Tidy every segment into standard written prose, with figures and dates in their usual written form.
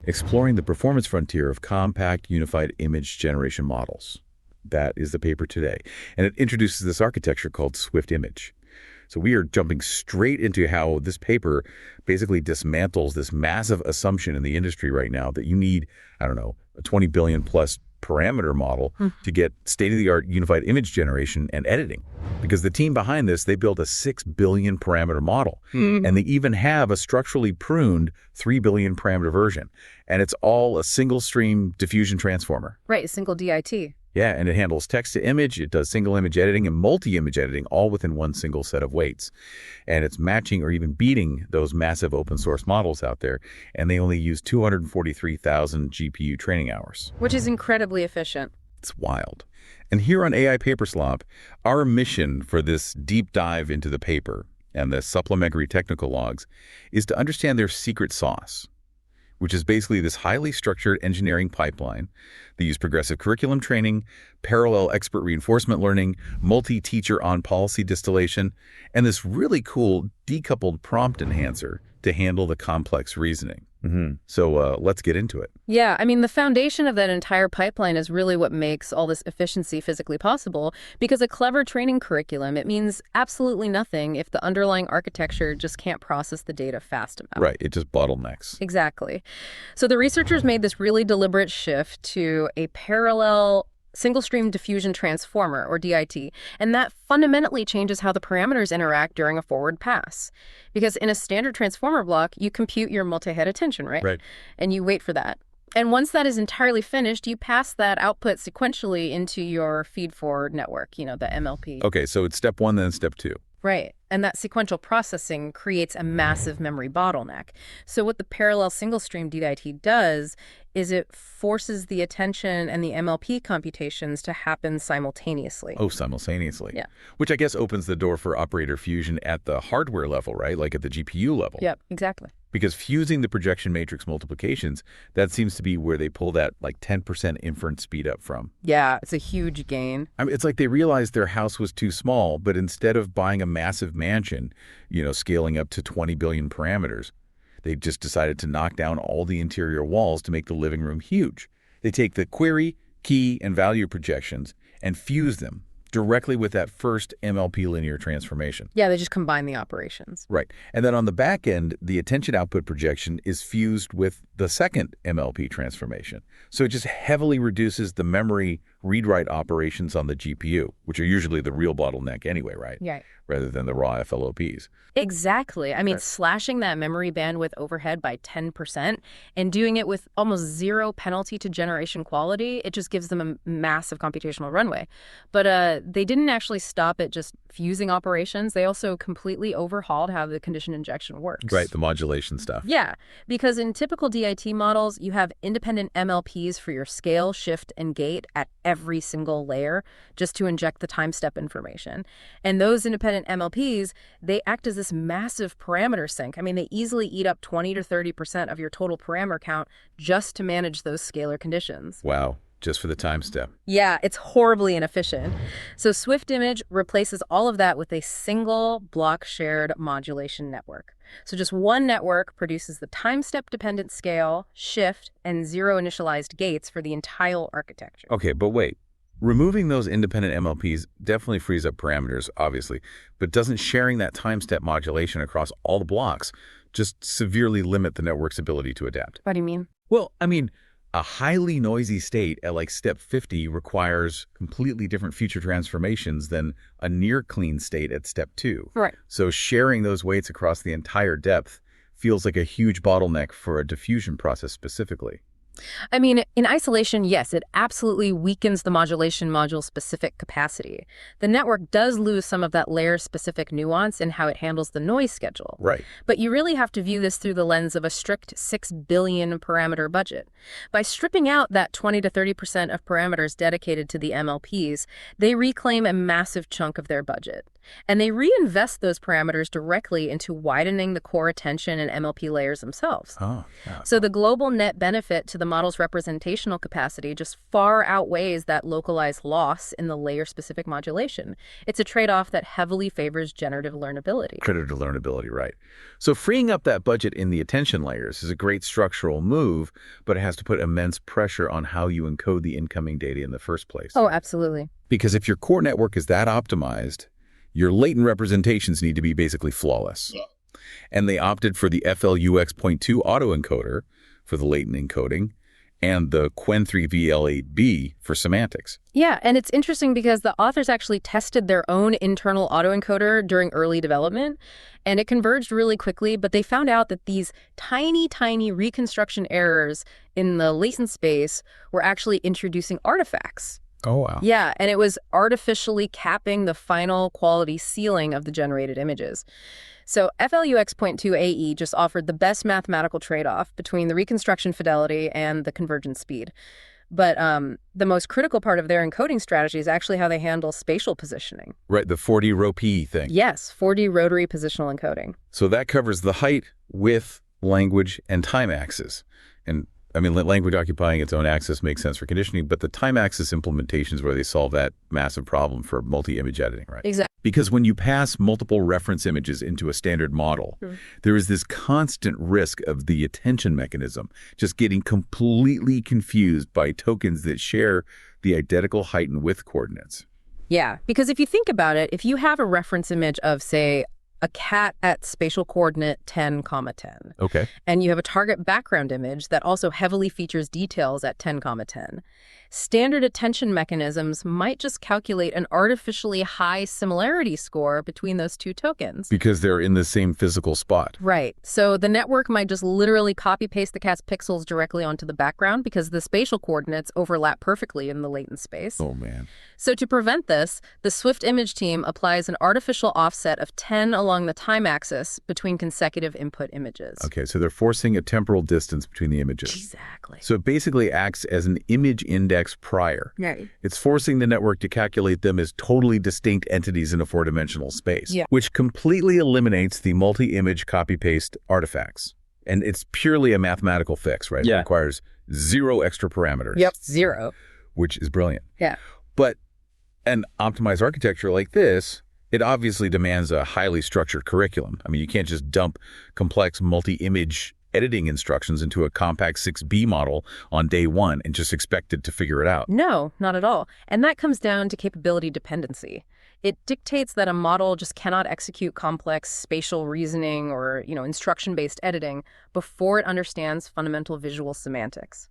Exploring the performance frontier of compact unified image generation models. That is the paper today. And it introduces this architecture called Swift Image. So we are jumping straight into how this paper basically dismantles this massive assumption in the industry right now that you need, I don't know, a 20 billion plus parameter model to get state-of-the-art unified image generation and editing. Because the team behind this, they built a 6 billion parameter model. And they even have a structurally pruned 3 billion parameter version. And it's all a single stream diffusion transformer. Right, a single DIT. Yeah, and it handles text to image, it does single image editing and multi-image editing all within one single set of weights. And it's matching or even beating those massive open source models out there. And they only use 243,000 GPU training hours. Which is incredibly efficient. It's wild. And here on AI Paper Slop, our mission for this deep dive into the paper and the supplementary technical logs is to understand their secret sauce, which is basically this highly structured engineering pipeline. They use progressive curriculum training, parallel expert reinforcement learning, multi-teacher on-policy distillation, and this really cool decoupled prompt enhancer to handle the complex reasoning. So let's get into it. Yeah, I mean, the foundation of that entire pipeline is really what makes all this efficiency physically possible, because a clever training curriculum, it means absolutely nothing if the underlying architecture just can't process the data fast enough. Right, it just bottlenecks. Exactly. So the researchers made this really deliberate shift to a parallel single-stream diffusion transformer, or DIT, and that fundamentally changes how the parameters interact during a forward pass. Because in a standard transformer block, you compute your multi-head attention, right? Right. And you wait for that. And once that is entirely finished, you pass that output sequentially into your feed-forward network, the MLP. Okay, so it's step one, then step two. Right. And that sequential processing creates a massive memory bottleneck. So what the parallel single-stream DIT does is it forces the attention and the MLP computations to happen simultaneously. Oh, simultaneously. Yeah. Which I guess opens the door for operator fusion at the hardware level, right? Like at the GPU level. Yep, exactly. Because fusing the projection matrix multiplications, that seems to be where they pull that like 10% inference speed up from. Yeah, it's a huge gain. I mean, it's like they realized their house was too small, but instead of buying a massive mansion, scaling up to 20 billion parameters, they just decided to knock down all the interior walls to make the living room huge. They take the query, key, and value projections and fuse them directly with that first MLP linear transformation. Yeah, they just combine the operations. Right. And then on the back end, the attention output projection is fused with the second MLP transformation. So it just heavily reduces the memory read-write operations on the GPU, which are usually the real bottleneck anyway, right? Yeah. Rather than the raw FLOPs. Exactly. I mean, slashing that memory bandwidth overhead by 10% and doing it with almost zero penalty to generation quality, it just gives them a massive computational runway. But they didn't actually stop at just fusing operations. They also completely overhauled how the condition injection works. Right, the modulation stuff. Yeah, because in typical DIT models, you have independent MLPs for your scale, shift, and gate at every single layer just to inject the time step information. And those independent MLPs, they act as this massive parameter sink. I mean, they easily eat up 20 to 30% of your total parameter count just to manage those scalar conditions. Wow. Just for the time step. Yeah, it's horribly inefficient. So Swift Image replaces all of that with a single block shared modulation network. So just one network produces the time step dependent scale, shift, and zero initialized gates for the entire architecture. Okay, but wait. Removing those independent MLPs definitely frees up parameters, obviously, but doesn't sharing that time step modulation across all the blocks just severely limit the network's ability to adapt? What do you mean? Well, I mean, a highly noisy state at like step 50 requires completely different feature transformations than a near clean state at step 2. Right. So sharing those weights across the entire depth feels like a huge bottleneck for a diffusion process specifically. I mean, in isolation, yes, it absolutely weakens the modulation module-specific capacity. The network does lose some of that layer-specific nuance in how it handles the noise schedule. Right. But you really have to view this through the lens of a strict 6 billion parameter budget. By stripping out that 20 to 30% of parameters dedicated to the MLPs, they reclaim a massive chunk of their budget. And they reinvest those parameters directly into widening the core attention and MLP layers themselves. Oh, yeah. So the global net benefit to the model's representational capacity just far outweighs that localized loss in the layer-specific modulation. It's a trade-off that heavily favors generative learnability. Generative learnability, right. So freeing up that budget in the attention layers is a great structural move, but it has to put immense pressure on how you encode the incoming data in the first place. Oh, absolutely. Because if your core network is that optimized, your latent representations need to be basically flawless. Yeah. And they opted for the FLUX.2 autoencoder for the latent encoding and the Qwen3VL8B for semantics. Yeah, and it's interesting because the authors actually tested their own internal autoencoder during early development, and it converged really quickly, but they found out that these tiny reconstruction errors in the latent space were actually introducing artifacts. Oh, wow. Yeah, and it was artificially capping the final quality ceiling of the generated images. So FLUX.2 just offered the best mathematical trade-off between the reconstruction fidelity and the convergence speed. But the most critical part of their encoding strategy is actually how they handle spatial positioning. Right, the 4D row P thing. Yes, 4D rotary positional encoding. So that covers the height, width, language, and time axis. And I mean, language occupying its own axis makes sense for conditioning, but the time axis implementations where they solve that massive problem for multi-image editing, right? Exactly. Because when you pass multiple reference images into a standard model, there is this constant risk of the attention mechanism just getting completely confused by tokens that share the identical height and width coordinates. Yeah, because if you think about it, if you have a reference image of, say, a cat at spatial coordinate 10, 10. Okay. And you have a target background image that also heavily features details at 10, 10. Standard attention mechanisms might just calculate an artificially high similarity score between those two tokens. Because they're in the same physical spot. Right. So the network might just literally copy-paste the cat's pixels directly onto the background because the spatial coordinates overlap perfectly in the latent space. Oh, man. So to prevent this, the Swift image team applies an artificial offset of 10 along the time axis between consecutive input images. Okay, so they're forcing a temporal distance between the images. Exactly. So it basically acts as an image index prior. Right. It's forcing the network to calculate them as totally distinct entities in a four-dimensional space, which completely eliminates the multi-image copy-paste artifacts. And it's purely a mathematical fix, right? Yeah. It requires zero extra parameters. Yep, zero. Which is brilliant. Yeah. But an optimized architecture like this, it obviously demands a highly structured curriculum. I mean, you can't just dump complex multi-image editing instructions into a compact 6B model on day one and just expect it to figure it out. No, not at all. And that comes down to capability dependency. It dictates that a model just cannot execute complex spatial reasoning or, instruction-based editing before it understands fundamental visual semantics.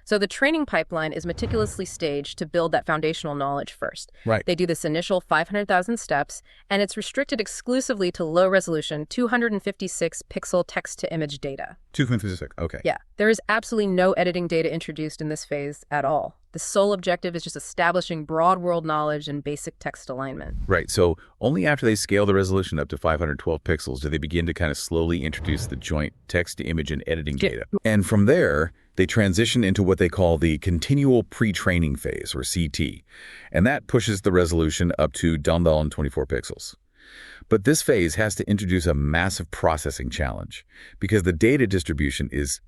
So the training pipeline is meticulously staged to build that foundational knowledge first. Right. They do this initial 500,000 steps, and it's restricted exclusively to low-resolution 256-pixel text-to-image data. 256, okay. Yeah. There is absolutely no editing data introduced in this phase at all. The sole objective is just establishing broad world knowledge and basic text alignment. Right. So only after they scale the resolution up to 512 pixels do they begin to kind of slowly introduce the joint text-to-image and editing data. And from there, they transition into what they call the continual pre-training phase, or CT. And that pushes the resolution up to dumbbell and 24 pixels. But this phase has to introduce a massive processing challenge because the data distribution is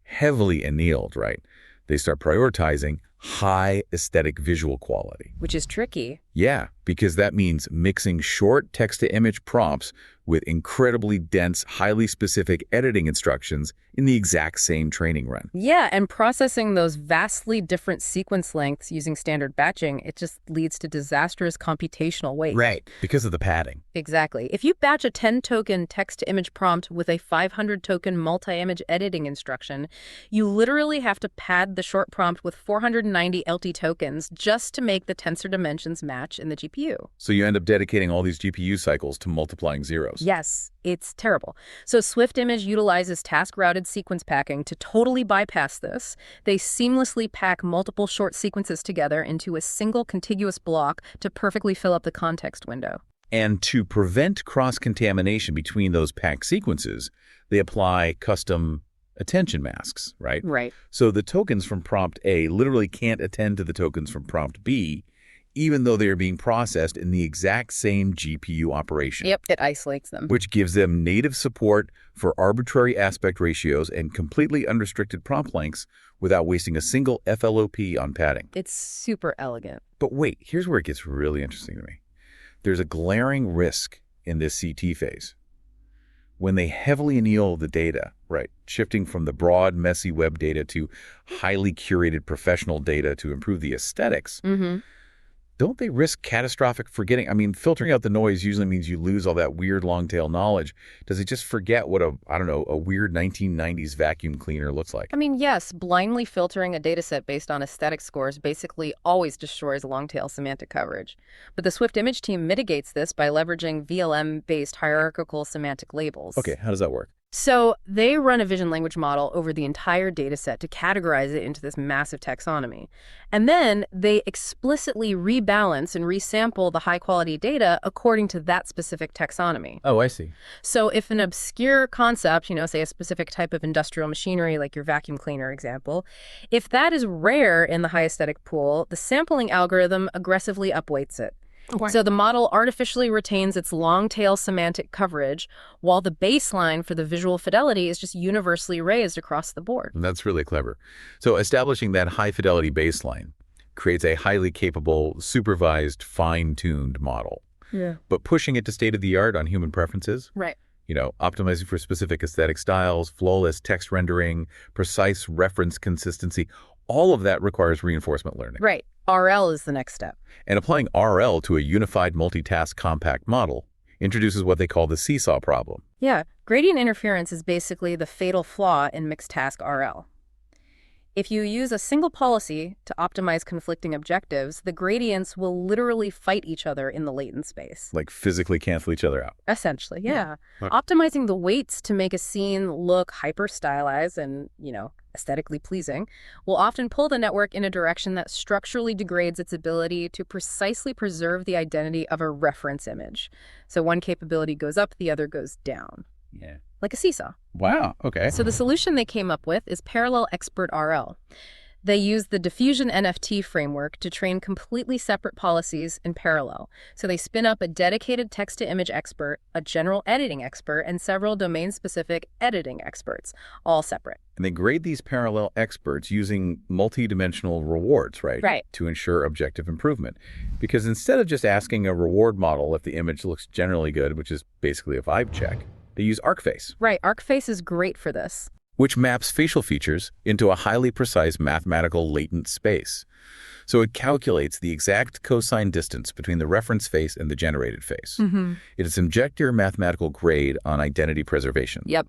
heavily annealed, right? They start prioritizing high aesthetic visual quality. Which is tricky. Yeah, because that means mixing short text-to-image prompts with incredibly dense, highly specific editing instructions in the exact same training run. Yeah, and processing those vastly different sequence lengths using standard batching, it just leads to disastrous computational weight. Right, because of the padding. Exactly. If you batch a 10-token text-to-image prompt with a 500-token multi-image editing instruction, you literally have to pad the short prompt with 490 LT tokens just to make the tensor dimensions match in the GPU. So you end up dedicating all these GPU cycles to multiplying zeros. Yes, it's terrible. So Swift Image utilizes task-routed sequence packing to totally bypass this. They seamlessly pack multiple short sequences together into a single contiguous block to perfectly fill up the context window. And to prevent cross-contamination between those packed sequences, they apply custom attention masks, right? Right. So the tokens from prompt A literally can't attend to the tokens from prompt B, even though they are being processed in the exact same GPU operation. Yep, it isolates them. Which gives them native support for arbitrary aspect ratios and completely unrestricted prompt lengths without wasting a single FLOP on padding. It's super elegant. But wait, here's where it gets really interesting to me. There's a glaring risk in this CT phase. When they heavily anneal the data, right, shifting from the broad, messy web data to highly curated professional data to improve the aesthetics, don't they risk catastrophic forgetting? I mean, filtering out the noise usually means you lose all that weird long-tail knowledge. Does it just forget what a weird 1990s vacuum cleaner looks like? I mean, yes, blindly filtering a dataset based on aesthetic scores basically always destroys long-tail semantic coverage. But the Swift Image team mitigates this by leveraging VLM-based hierarchical semantic labels. Okay, how does that work? So they run a vision language model over the entire data set to categorize it into this massive taxonomy. And then they explicitly rebalance and resample the high-quality data according to that specific taxonomy. Oh, I see. So if an obscure concept, say a specific type of industrial machinery like your vacuum cleaner example, if that is rare in the high aesthetic pool, the sampling algorithm aggressively upweights it. So the model artificially retains its long-tail semantic coverage, while the baseline for the visual fidelity is just universally raised across the board. That's really clever. So establishing that high-fidelity baseline creates a highly capable, supervised, fine-tuned model. Yeah. But pushing it to state-of-the-art on human preferences, right. Optimizing for specific aesthetic styles, flawless text rendering, precise reference consistency, all of that requires reinforcement learning. Right. RL is the next step. And applying RL to a unified multitask compact model introduces what they call the seesaw problem. Yeah. Gradient interference is basically the fatal flaw in mixed task RL. If you use a single policy to optimize conflicting objectives, the gradients will literally fight each other in the latent space. Like physically cancel each other out. Essentially, yeah. Okay. Optimizing the weights to make a scene look hyper-stylized and, aesthetically pleasing will often pull the network in a direction that structurally degrades its ability to precisely preserve the identity of a reference image. So one capability goes up, the other goes down. Yeah. Like a seesaw. Wow, okay. So the solution they came up with is Parallel Expert RL. They use the Diffusion NFT framework to train completely separate policies in parallel. So they spin up a dedicated text-to-image expert, a general editing expert, and several domain-specific editing experts, all separate. And they grade these parallel experts using multi-dimensional rewards, right? Right. To ensure objective improvement. Because instead of just asking a reward model if the image looks generally good, which is basically a vibe check, they use ArcFace. Right. ArcFace is great for this. Which maps facial features into a highly precise mathematical latent space. So it calculates the exact cosine distance between the reference face and the generated face. It is injector mathematical grade on identity preservation. Yep.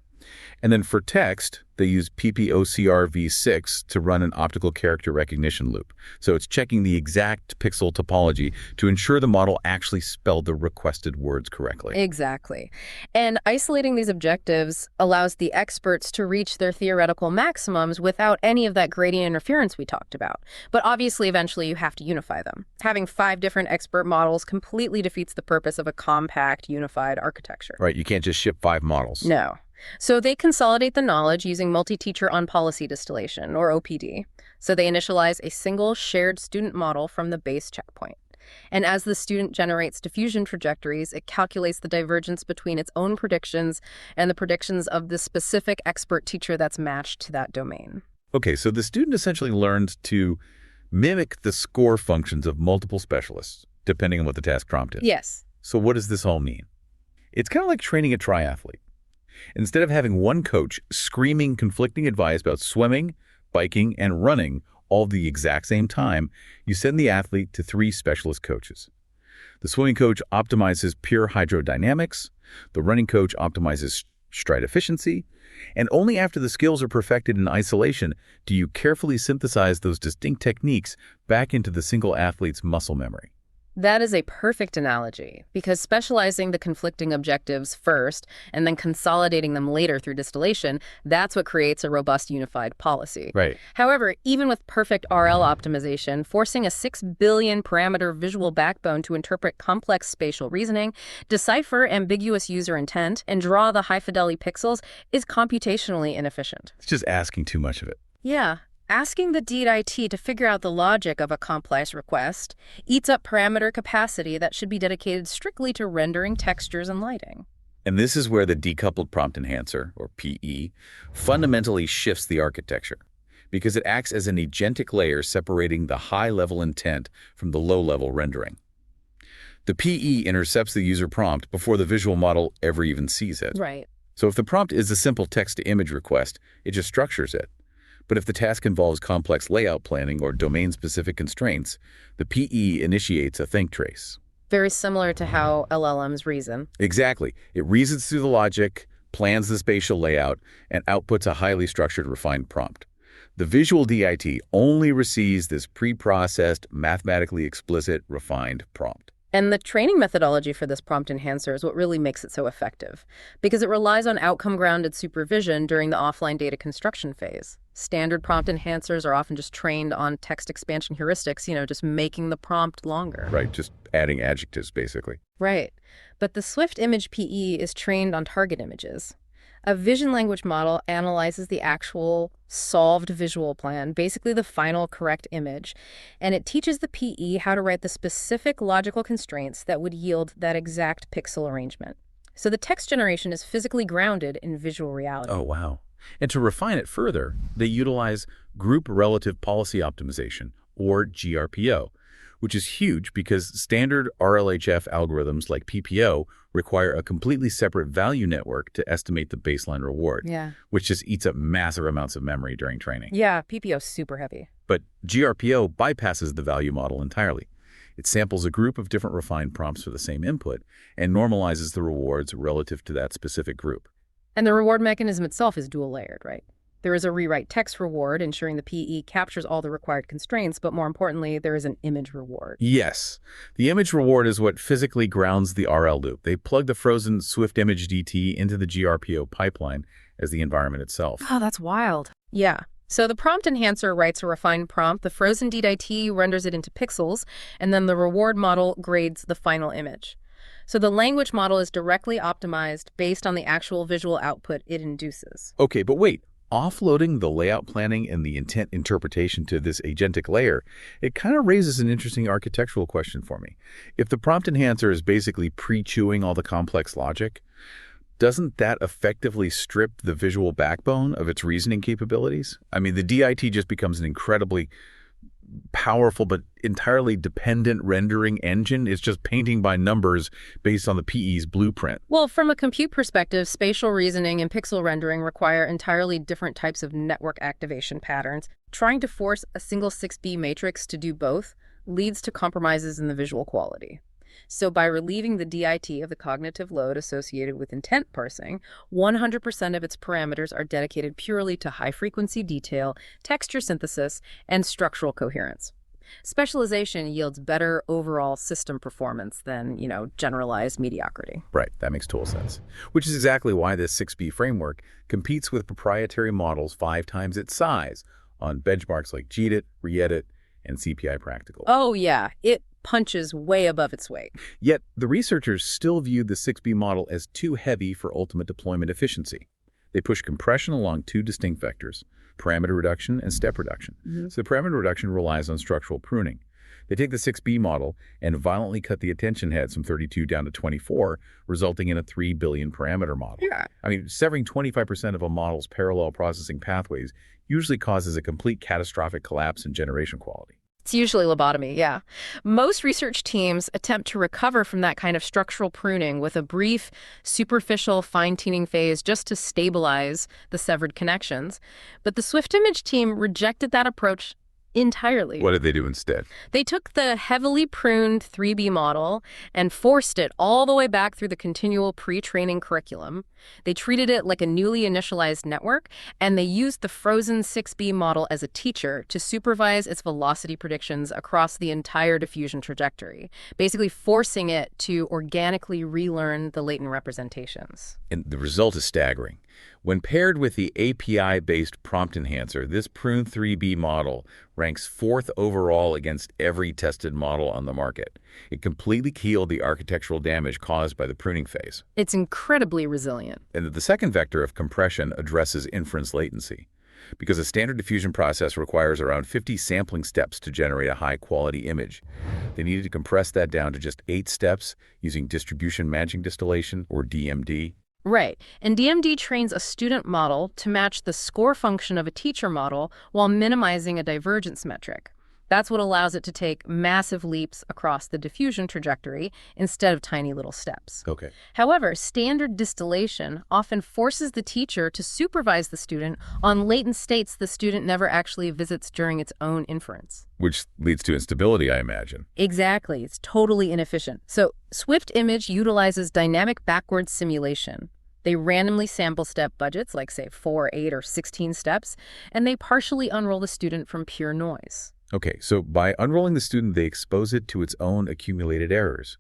And then for text, they use PPOCR v6 to run an optical character recognition loop. So it's checking the exact pixel topology to ensure the model actually spelled the requested words correctly. Exactly. And isolating these objectives allows the experts to reach their theoretical maximums without any of that gradient interference we talked about. But obviously, eventually, you have to unify them. Having 5 different expert models completely defeats the purpose of a compact, unified architecture. Right, you can't just ship 5 models. No. So they consolidate the knowledge using multi-teacher on-policy distillation, or OPD. So they initialize a single shared student model from the base checkpoint. And as the student generates diffusion trajectories, it calculates the divergence between its own predictions and the predictions of the specific expert teacher that's matched to that domain. Okay, so the student essentially learns to mimic the score functions of multiple specialists, depending on what the task prompt is. Yes. So what does this all mean? It's kind of like training a triathlete. Instead of having one coach screaming conflicting advice about swimming, biking, and running all at the exact same time, you send the athlete to 3 specialist coaches. The swimming coach optimizes pure hydrodynamics, the running coach optimizes stride efficiency, and only after the skills are perfected in isolation do you carefully synthesize those distinct techniques back into the single athlete's muscle memory. That is a perfect analogy, because specializing the conflicting objectives first and then consolidating them later through distillation, that's what creates a robust unified policy. Right. However, even with perfect RL optimization, forcing a 6 billion parameter visual backbone to interpret complex spatial reasoning, decipher ambiguous user intent, and draw the high-fidelity pixels is computationally inefficient. It's just asking too much of it. Yeah. Asking the DIT to figure out the logic of a complex request eats up parameter capacity that should be dedicated strictly to rendering textures and lighting. And this is where the decoupled prompt enhancer, or PE, fundamentally shifts the architecture, because it acts as an agentic layer separating the high-level intent from the low-level rendering. The PE intercepts the user prompt before the visual model ever even sees it. Right. So if the prompt is a simple text-to-image request, it just structures it. But if the task involves complex layout planning or domain-specific constraints, the PE initiates a think trace. Very similar to how LLMs reason. Exactly. It reasons through the logic, plans the spatial layout, and outputs a highly structured, refined prompt. The visual DIT only receives this pre-processed, mathematically explicit, refined prompt. And the training methodology for this prompt enhancer is what really makes it so effective, because it relies on outcome-grounded supervision during the offline data construction phase. Standard prompt enhancers are often just trained on text expansion heuristics, just making the prompt longer. Right, just adding adjectives, basically. Right. But the Swift Image PE is trained on target images. A vision language model analyzes the actual solved visual plan, basically the final correct image, and it teaches the PE how to write the specific logical constraints that would yield that exact pixel arrangement. So the text generation is physically grounded in visual reality. Oh, wow. And to refine it further, they utilize Group Relative Policy Optimization, or GRPO, which is huge because standard RLHF algorithms like PPO require a completely separate value network to estimate the baseline reward, which just eats up massive amounts of memory during training. Yeah, PPO is super heavy. But GRPO bypasses the value model entirely. It samples a group of different refined prompts for the same input and normalizes the rewards relative to that specific group. And the reward mechanism itself is dual-layered, right? There is a rewrite text reward, ensuring the PE captures all the required constraints, but more importantly, there is an image reward. Yes. The image reward is what physically grounds the RL loop. They plug the frozen Swift image DT into the GRPO pipeline as the environment itself. Oh, that's wild. Yeah. So the prompt enhancer writes a refined prompt, the frozen DIT renders it into pixels, and then the reward model grades the final image. So the language model is directly optimized based on the actual visual output it induces. Okay, but wait. Offloading the layout planning and the intent interpretation to this agentic layer, it kind of raises an interesting architectural question for me. If the prompt enhancer is basically pre-chewing all the complex logic, doesn't that effectively strip the visual backbone of its reasoning capabilities? I mean, the DIT just becomes an incredibly powerful but entirely dependent rendering engine. It's just painting by numbers based on the PE's blueprint. Well, from a compute perspective, spatial reasoning and pixel rendering require entirely different types of network activation patterns. Trying to force a single 6B matrix to do both leads to compromises in the visual quality. So by relieving the DIT of the cognitive load associated with intent parsing, 100% of its parameters are dedicated purely to high-frequency detail, texture synthesis, and structural coherence. Specialization yields better overall system performance than, generalized mediocrity. Right, that makes total sense. Which is exactly why this 6B framework competes with proprietary models 5 times its size on benchmarks like GDIT, Reedit, and CPI Practical. Oh yeah, it punches way above its weight. Yet, the researchers still viewed the 6B model as too heavy for ultimate deployment efficiency. They push compression along 2 distinct vectors, parameter reduction and step reduction. So the parameter reduction relies on structural pruning. They take the 6B model and violently cut the attention heads from 32 down to 24, resulting in a 3 billion parameter model. Yeah. I mean, severing 25% of a model's parallel processing pathways usually causes a complete catastrophic collapse in generation quality. It's usually lobotomy, yeah. Most research teams attempt to recover from that kind of structural pruning with a brief, superficial fine-tuning phase just to stabilize the severed connections. But the Swift Image team rejected that approach entirely. What did they do instead? They took the heavily pruned 3B model and forced it all the way back through the continual pre-training curriculum. They treated it like a newly initialized network, and they used the frozen 6B model as a teacher to supervise its velocity predictions across the entire diffusion trajectory, basically forcing it to organically relearn the latent representations. And the result is staggering. When paired with the API-based prompt enhancer, this prune 3B model ranks 4th overall against every tested model on the market. It completely healed the architectural damage caused by the pruning phase. It's incredibly resilient. And the second vector of compression addresses inference latency. because a standard diffusion process requires around 50 sampling steps to generate a high-quality image. They needed to compress that down to just 8 steps using distribution matching distillation, or DMD. Right. And DMD trains a student model to match the score function of a teacher model while minimizing a divergence metric. That's what allows it to take massive leaps across the diffusion trajectory instead of tiny little steps. Okay. However, standard distillation often forces the teacher to supervise the student on latent states the student never actually visits during its own inference. Which leads to instability, I imagine. Exactly. It's totally inefficient. So Swift Image utilizes dynamic backward simulation. They randomly sample step budgets, like say 4, 8, or 16 steps, and they partially unroll the student from pure noise. Okay, so by unrolling the student, they expose it to its own accumulated errors.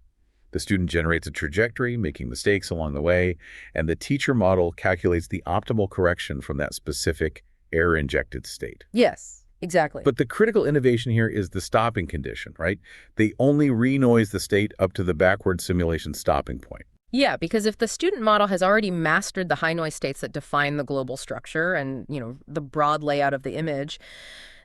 The student generates a trajectory, making mistakes along the way, and the teacher model calculates the optimal correction from that specific error-injected state. Yes, exactly. But the critical innovation here is the stopping condition, right? They only re-noise the state up to the backward simulation stopping point. Yeah, because if the student model has already mastered the high noise states that define the global structure and, the broad layout of the image,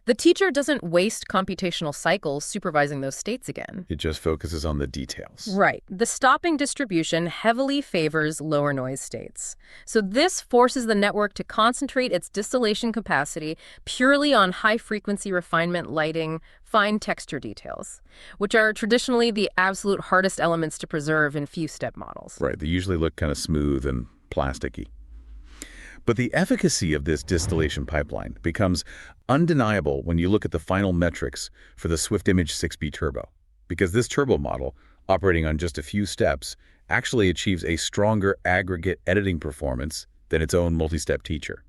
the teacher doesn't waste computational cycles supervising those states again. It just focuses on the details. Right. The stopping distribution heavily favors lower noise states. So this forces the network to concentrate its distillation capacity purely on high-frequency refinement, lighting, fine texture details, which are traditionally the absolute hardest elements to preserve in few-step models. Right. They usually look kind of smooth and plasticky. But the efficacy of this distillation pipeline becomes undeniable when you look at the final metrics for the Swift Image 6B Turbo, because this turbo model, operating on just a few steps, actually achieves a stronger aggregate editing performance than its own multi-step teacher.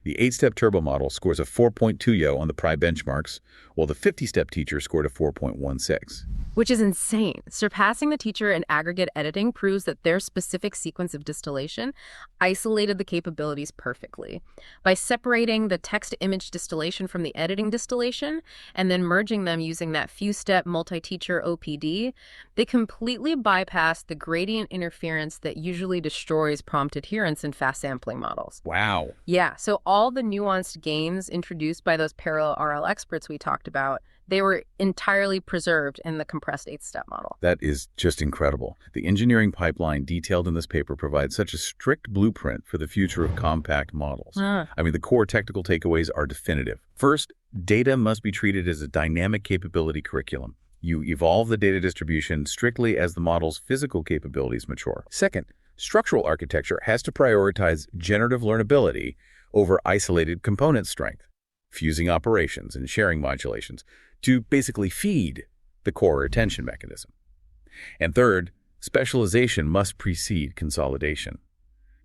The 8-step turbo model scores a 4.20 on the Pri benchmarks, while the 50-step teacher scored a 4.16. Which is insane. Surpassing the teacher in aggregate editing proves that their specific sequence of distillation isolated the capabilities perfectly. By separating the text-to-image distillation from the editing distillation and then merging them using that few-step multi-teacher OPD, they completely bypassed the gradient interference that usually destroys prompt adherence in fast sampling models. Wow. Yeah, so all the nuanced gains introduced by those parallel RL experts we talked about, they were entirely preserved in the compressed 8-step model. That is just incredible. The engineering pipeline detailed in this paper provides such a strict blueprint for the future of compact models. The core technical takeaways are definitive. First, data must be treated as a dynamic capability curriculum. You evolve the data distribution strictly as the model's physical capabilities mature. Second, structural architecture has to prioritize generative learnability over isolated component strength, fusing operations and sharing modulations to basically feed the core attention mechanism. And third, specialization must precede consolidation.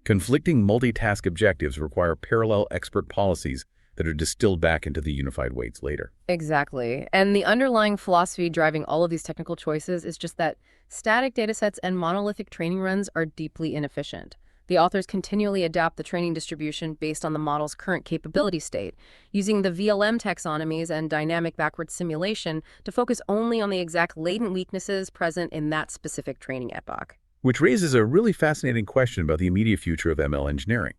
Conflicting multitask objectives require parallel expert policies that are distilled back into the unified weights later. Exactly. And the underlying philosophy driving all of these technical choices is just that static datasets and monolithic training runs are deeply inefficient. The authors continually adapt the training distribution based on the model's current capability state, using the VLM taxonomies and dynamic backward simulation to focus only on the exact latent weaknesses present in that specific training epoch. Which raises a really fascinating question about the immediate future of ML engineering.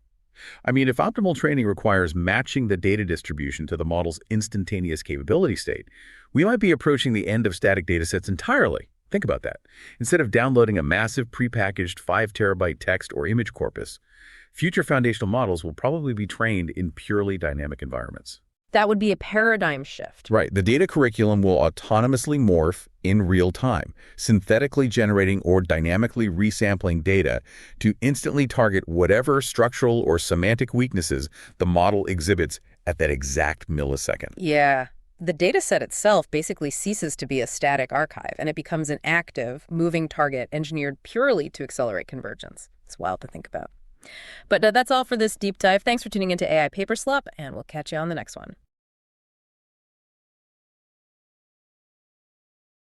If optimal training requires matching the data distribution to the model's instantaneous capability state, we might be approaching the end of static datasets entirely. Think about that. Instead of downloading a massive prepackaged 5 terabyte text or image corpus, future foundational models will probably be trained in purely dynamic environments. That would be a paradigm shift. Right. The data curriculum will autonomously morph in real time, synthetically generating or dynamically resampling data to instantly target whatever structural or semantic weaknesses the model exhibits at that exact millisecond. Yeah. The dataset itself basically ceases to be a static archive, and it becomes an active, moving target engineered purely to accelerate convergence. It's wild to think about. But that's all for this deep dive. Thanks for tuning into AI Paper Slop, and we'll catch you on the next one.